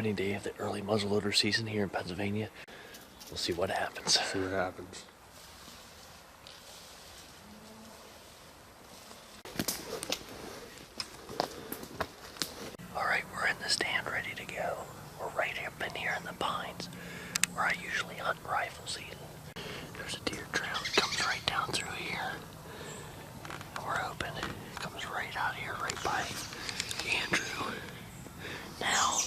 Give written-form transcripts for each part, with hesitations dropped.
opening day of the early muzzleloader season here in Pennsylvania. We'll see what happens. See what happens. Alright, we're in the stand ready to go. We're right up in here in the pines where I usually hunt rifle season. There's a deer trail that comes right down through here. And we're hoping it comes right out here, right by Andrew. Now,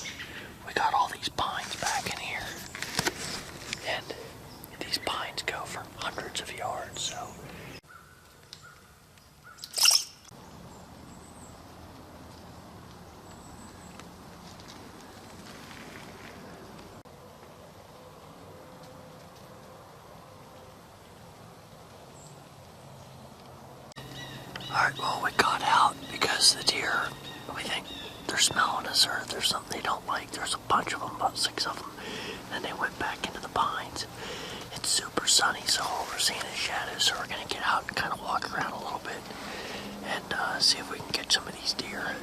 we got all these pines back in here. And these pines go for hundreds of yards, so. Alright, well, we got out because the deer, we think they're smelling us or there's something they don't like. There's a bunch of them, about 6 of them, and they went back into the pines. It's super sunny, so all we're seeing is shadows, so we're going to get out and kind of walk around a little bit and see if we can catch some of these deer.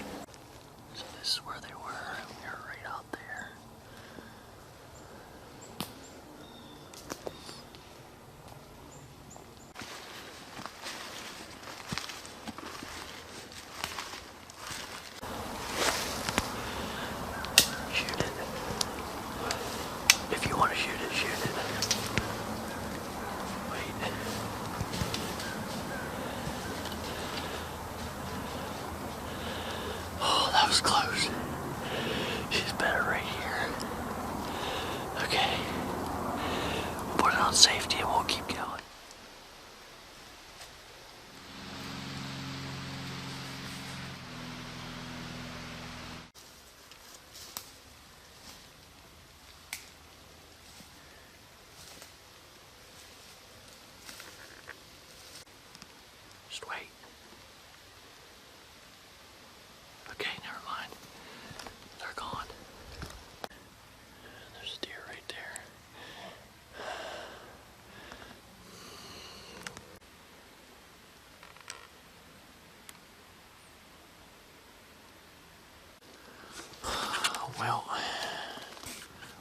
So this is where they were. They're right out there. Shoot it. If you want to shoot it, shoot it. Wait. Oh, that was close. She's better right here. Okay. Put it on safety and we'll keep going. Just wait. Okay, never mind. They're gone. There's a deer right there. Well,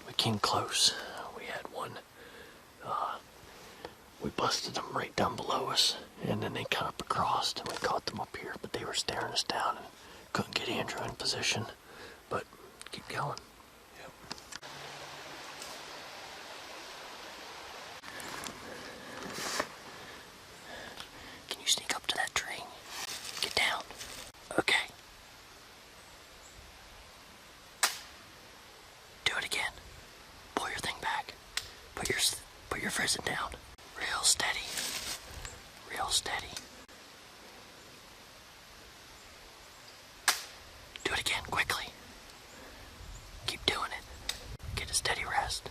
we came close. We had one. We busted them right down below us, and then they cut up across, and we caught them up here, but they were staring us down and couldn't get Andrew in position. But keep going. Yep. Can you sneak up to that tree? Get down. Okay. Do it again. Pull your thing back. Put your frizzen down. Real steady. Real steady. Do it again, quickly. Keep doing it. Get a steady rest.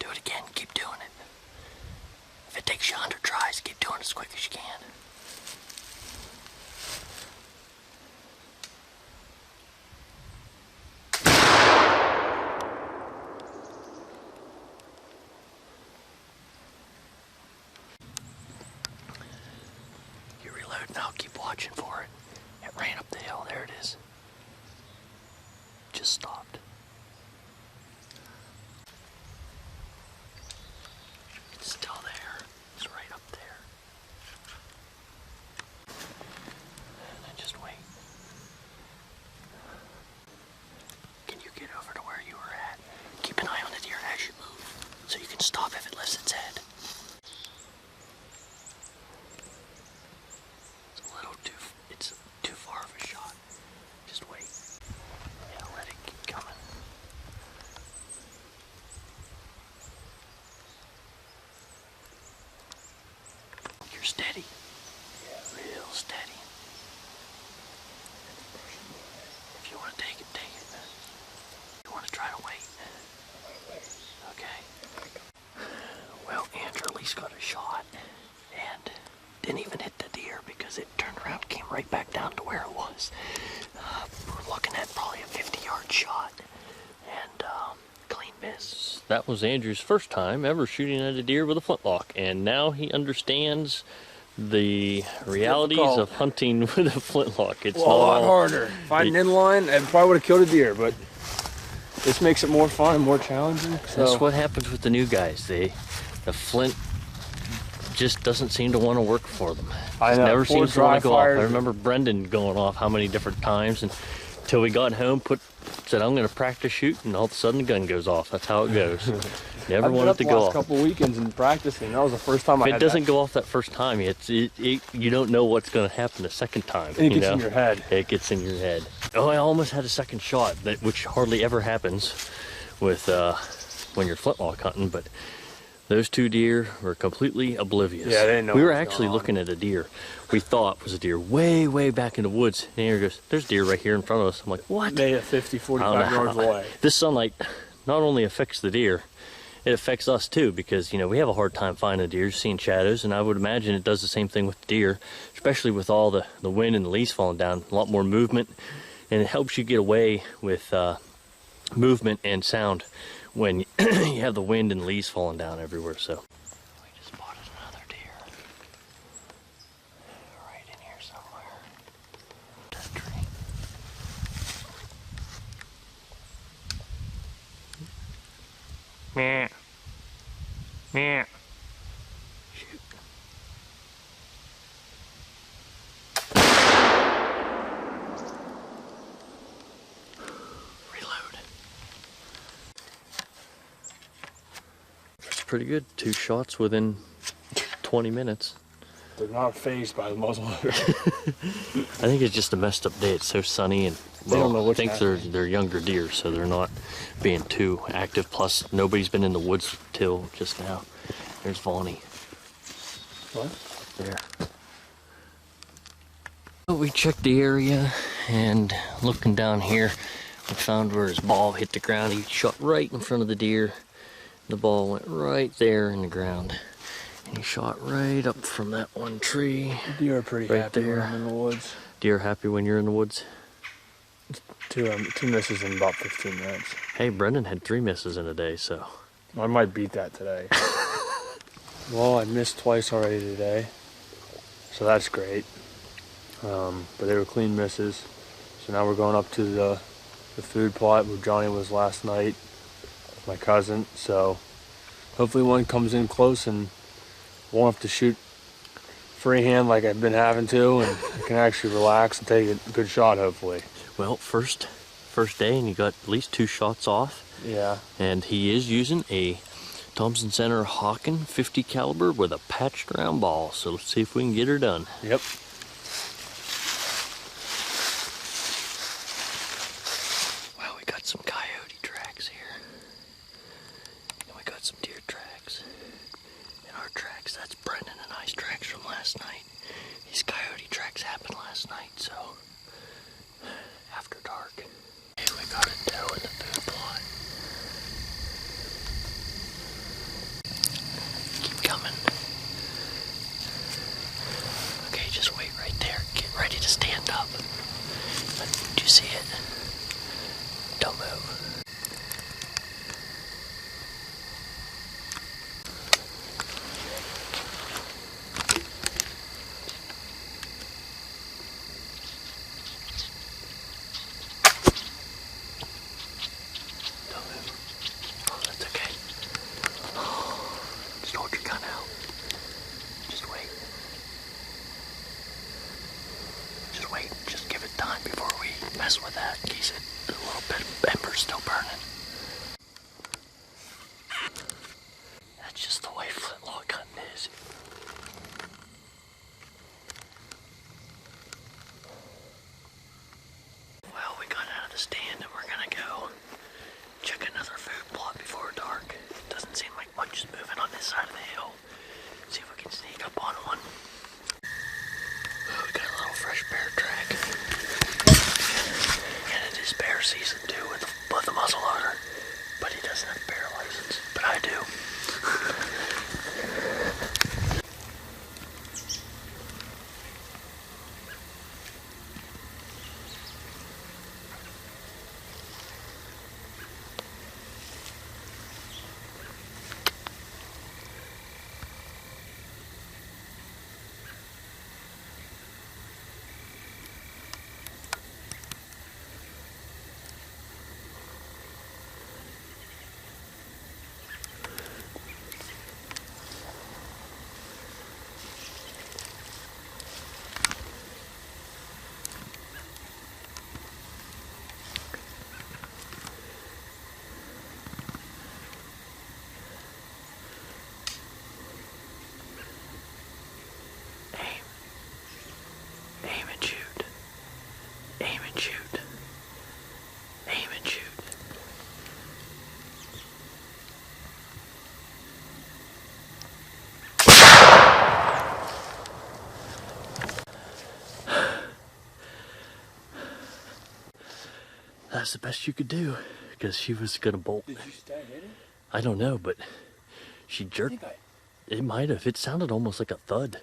Do it again, keep doing it. If it takes you 100 tries, keep doing it as quick as you can. Now keep watching for it. It ran up the hill. There it is. Just stopped. It's still there. It's right up there. And then just wait. Can you get over to where you were at? Keep an eye on the deer as you move, so you can stop if it lifts its head. It's too far of a shot. Just wait. Yeah, let it keep coming. You're steady. Yeah, real steady. If you want to take it, take it. You want to try to wait? Okay. Well, Andrew at least got a shot and didn't even hit the deer because it turned around, came right back down to where it was. We're looking at probably a 50-yard shot and clean miss. That was Andrew's first time ever shooting at a deer with a flintlock, and now he understands the realities of hunting with a flintlock. It's a lot harder. Fighting inline, I probably would have killed a deer, but this makes it more fun and more challenging. So. That's what happens with the new guys. The flint just doesn't seem to want to work for them. I know. Never seems to want to go off. I fires. remember Brendan going off how many different times, and until we got home, said I'm going to practice shooting, and all of a sudden the gun goes off. That's how it goes. Never I've wanted to go off. I've been up the last couple weekends and practicing. That was the first time I had If it doesn't go off that first time, you don't know what's going to happen the second time. And it gets in your head. It gets in your head. Oh, I almost had a second shot, which hardly ever happens with when you're flintlock hunting, but those two deer were completely oblivious. Yeah, they didn't know. We were actually looking at a deer we thought was a deer way, way back in the woods. And Aaron goes, there's deer right here in front of us. I'm like, what? They at 50, 45 yards away. This sunlight not only affects the deer, it affects us too, because, you know, we have a hard time finding deer, seeing shadows, and I would imagine it does the same thing with the deer, especially with all the wind and the leaves falling down, a lot more movement, and it helps you get away with movement and sound when you have the wind and leaves falling down everywhere. So we just spotted another deer right in here somewhere. That tree. Meh. Meh. Shoot. Reload. That's pretty good. 2 shots within 20 minutes. They're not fazed by the muzzleloader. I think it's just a messed up day. It's so sunny, and I think they're younger deer, so they're not being too active. Plus, nobody's been in the woods till just now. There's Vonnie. What? There. So we checked the area, and looking down here, we found where his ball hit the ground. He shot right in front of the deer. The ball went right there in the ground. And he shot right up from that one tree. Deer are pretty right happy there. when I'm in the woods. Deer happy when you're in the woods? Two misses in about 15 minutes. Hey, Brendan had 3 misses in a day, so. I might beat that today. Well, I missed twice already today, so that's great. But they were clean misses. So now we're going up to the food plot where Johnny was last night, my cousin. So hopefully one comes in close and won't have to shoot freehand like I've been having to, and I can actually relax and take a good shot, hopefully. Well, first day, and you got at least 2 shots off. Yeah. And he is using a Thompson Center Hawken 50 caliber with a patched round ball. So let's see if we can get her done. Yep. Wow, we got some coyote tracks here. And we got some deer tracks. And our tracks, that's Brendan and I's tracks from last night. These coyote tracks happened last night, so after dark. Hey, we got a doe in the food plot. Keep coming. Okay, just wait right there. Get ready to stand up. Do you see it? Don't move. With that in case a little bit of ember's still burning. That's just the way flintlock hunting is. Well, we got out of the stand and we're gonna go check another food plot before dark. Doesn't seem like much is moving on this side of the hill. See if we can sneak up on one. Oh, we got a little fresh bear track. Bear season too with the muzzleloader, but he doesn't have a bear license, but I do. that's the best you could do, because she was gonna bolt. Did you stay in it? I don't know, but she jerked. It might have. It sounded almost like a thud.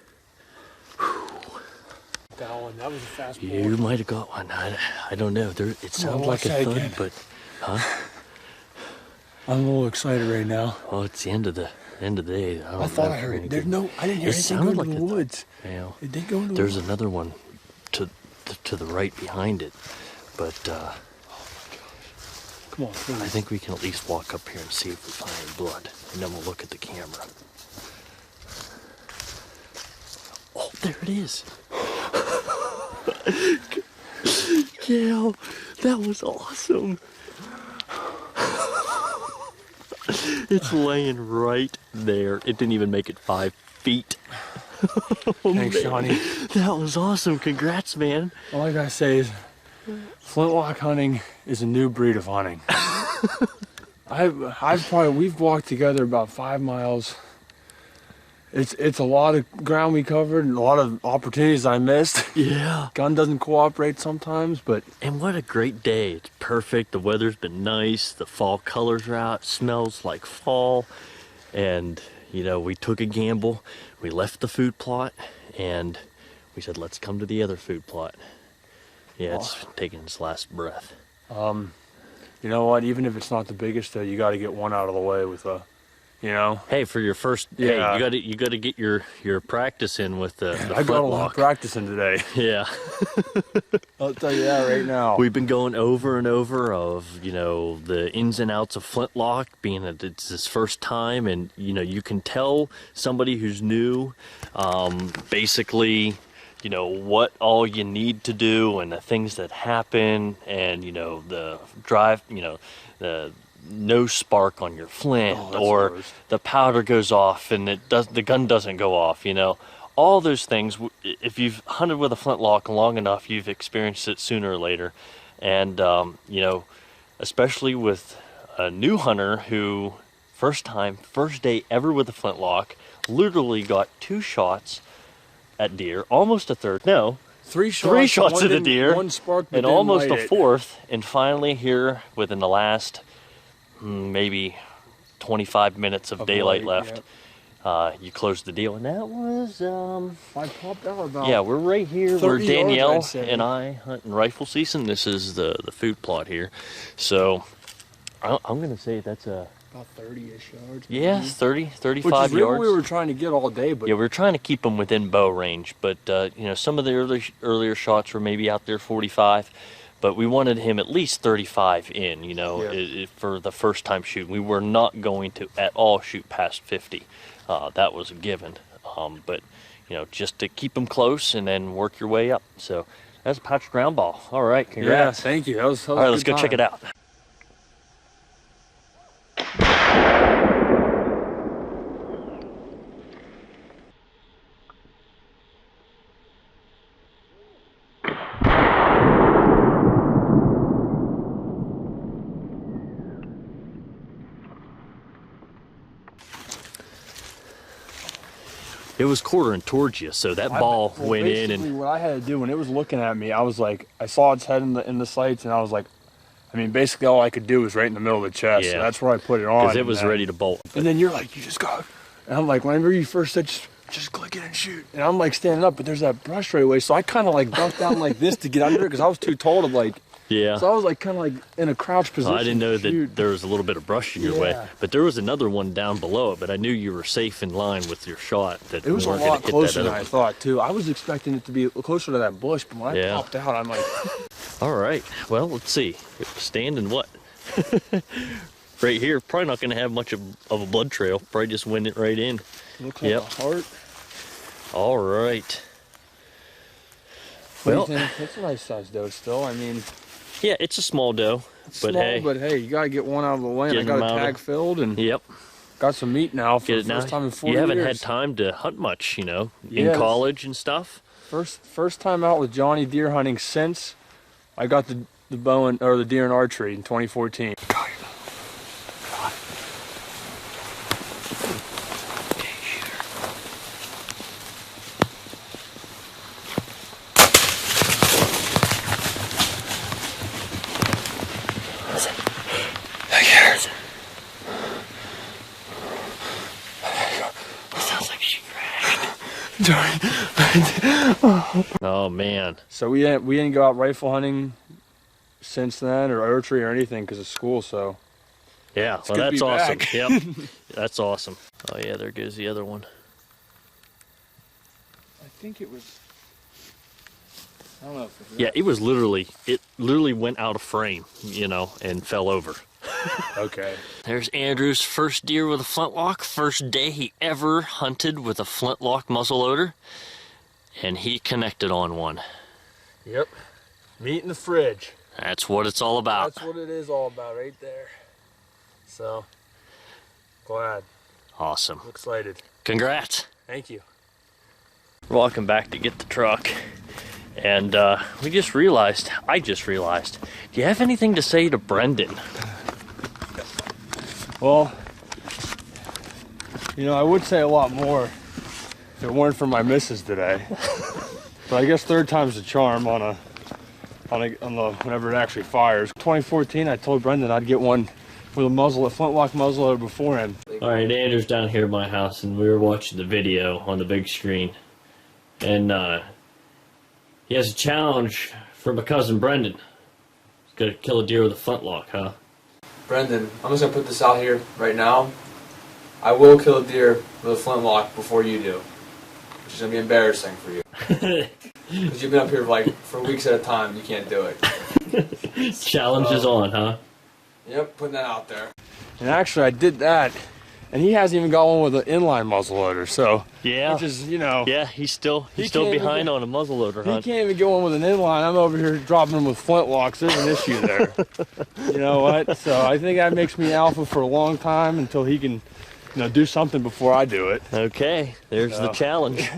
That one, that was a fast ball. You might have got one. I don't know. It sounded like a thud, again. but I'm a little excited right now. well, it's the end of the day. I thought I heard it. No, I didn't hear It anything sounded go like into the a thud. woods. Yeah. It did go into the There's woods. another one to the right behind it, but Come on, I please. think we can at least walk up here and see if we find any blood, and then we'll look at the camera. Oh, there it is. Yeah, that was awesome. It's laying right there. It didn't even make it 5 feet. Oh, Thanks, man. Johnny. That was awesome. Congrats, man. All I gotta say is, flintlock hunting is a new breed of hunting. We've walked together about 5 miles. It's a lot of ground we covered and a lot of opportunities I missed. Yeah. Gun doesn't cooperate sometimes, but And what a great day. It's perfect. The weather's been nice. The fall colors are out. Smells like fall. And, you know, we took a gamble. We left the food plot and we said, let's come to the other food plot. Yeah, it's taking its last breath. you know what? Even if it's not the biggest, you got to get one out of the way with a, you know. Hey, for your first, Yeah. hey, you got to get your practice in with the I got a lot of flintlock. practicing today. Yeah. I'll tell you that right now. We've been going over and over of, you know, the ins and outs of flintlock, being that it's his first time, and, you know, you can tell somebody who's new, basically, you know, what all you need to do and the things that happen, and, you know, the drive, you know, the no spark on your flint, Oh, that's or the worst. the powder goes off and the gun doesn't go off, you know. All those things, if you've hunted with a flintlock long enough, you've experienced it sooner or later. And, you know, especially with a new hunter who, first day ever with a flintlock, literally got 2 shots at deer, almost a third, no, 3 shots, 3 shots one at a didn't- deer, one sparked, but and didn't almost light a it. 4th, and finally here, within the last maybe 25 minutes of daylight light, left, you closed the deal, and that was, I popped out about. yeah, we're right here 30 where yards, Danielle I'd say. and I hunt in rifle season. This is the food plot here. So I'm going to say that's a, About 30-ish yards. yeah, maybe. 30, Which 35 is really yards. what we were trying to get all day, but Yeah, we were trying to keep them within bow range, but you know, some of the earlier shots were maybe out there 45, but we wanted him at least 35 in, you know, Yeah. for the first time shooting. We were not going to at all shoot past 50. That was a given. But you know, just to keep them close and then work your way up. So that's a pouch ground ball. All right, yeah, congrats. thank you. That was All right, let's go check it out. It was quartering towards you, so that ball went in, Basically, and what I had to do when it was looking at me, I was like, I saw its head in the sights, and I was like, I mean, basically all I could do was right in the middle of the chest. So Yeah. that's where I put it on. because it was and then- ready to bolt. And then you're like, you just go. And I'm like, whenever you first said, just click it and shoot. And I'm like standing up, but there's that brush right away. So I kind of like ducked down like this to get under it because I was too tall to like. Yeah. So I was like kind of like in a crouch position. I didn't know to that shoot. there was a little bit of brush in your way, Yeah. but there was another one down below it. But I knew you were safe in line with your shot. That It was we a weren't gonna lot hit closer that than other I one. thought too. I was expecting it to be closer to that bush, but when I Yeah. popped out, I'm like, All right. Well, let's see. It was standing what? Right here. Probably not going to have much of a blood trail. Probably just went it right in. looks like Yep. a heart. All right. What Well, do you think? It's a nice size doe still. I mean, yeah, it's a small doe, it's but small, hey, but hey, you gotta get one out of the way. And I Getting got them a out of- tag filled and yep. got some meat now for Get the it now. first time in 40 You haven't years. had time to hunt much, you know, Yeah, in this- college and stuff. First time out with Johnny deer hunting since I got the bow or the deer in archery in 2014. Oh man. So we didn't go out rifle hunting since then, or archery or anything because of school. So Yeah, well, good to that's be awesome. back. Yep, that's awesome. Oh yeah, there goes the other one. I think it was. I don't know if it was. Yeah, it literally went out of frame, you know, and fell over. Okay. There's Andrew's first deer with a flintlock. First day he ever hunted with a flintlock muzzleloader, and he connected on one. Yep. Meat in the fridge. That's what it's all about. That's what it is all about right there. So, glad. Awesome. I'm excited. Congrats. Thank you. Walking back to get the truck, and I just realized, do you have anything to say to Brendan? Well, you know, I would say a lot more if it weren't for my missus today. But I guess third time's the charm on the whenever it actually fires. 2014, I told Brendan I'd get one with a flintlock muzzleloader before him. All right, Andrew's down here at my house, and we were watching the video on the big screen, and he has a challenge for my cousin Brendan. He's gonna kill a deer with a flintlock, huh? Brendan, I'm just gonna put this out here right now. I will kill a deer with a flintlock before you do, which is gonna be embarrassing for you. Because you've been up here for weeks at a time, you can't do it. Challenge is on, huh? Yep, putting that out there. And actually, I did that, and he hasn't even got one with an inline muzzleloader. So Yeah. which is, you know, Yeah, he's still He can't even behind get- on a muzzleloader he hunt. can't even get one with an inline. I'm over here dropping them with flintlocks. There's an issue there. You know what? So I think that makes me alpha for a long time until he can, do something before I do it. Okay, there's the So. challenge.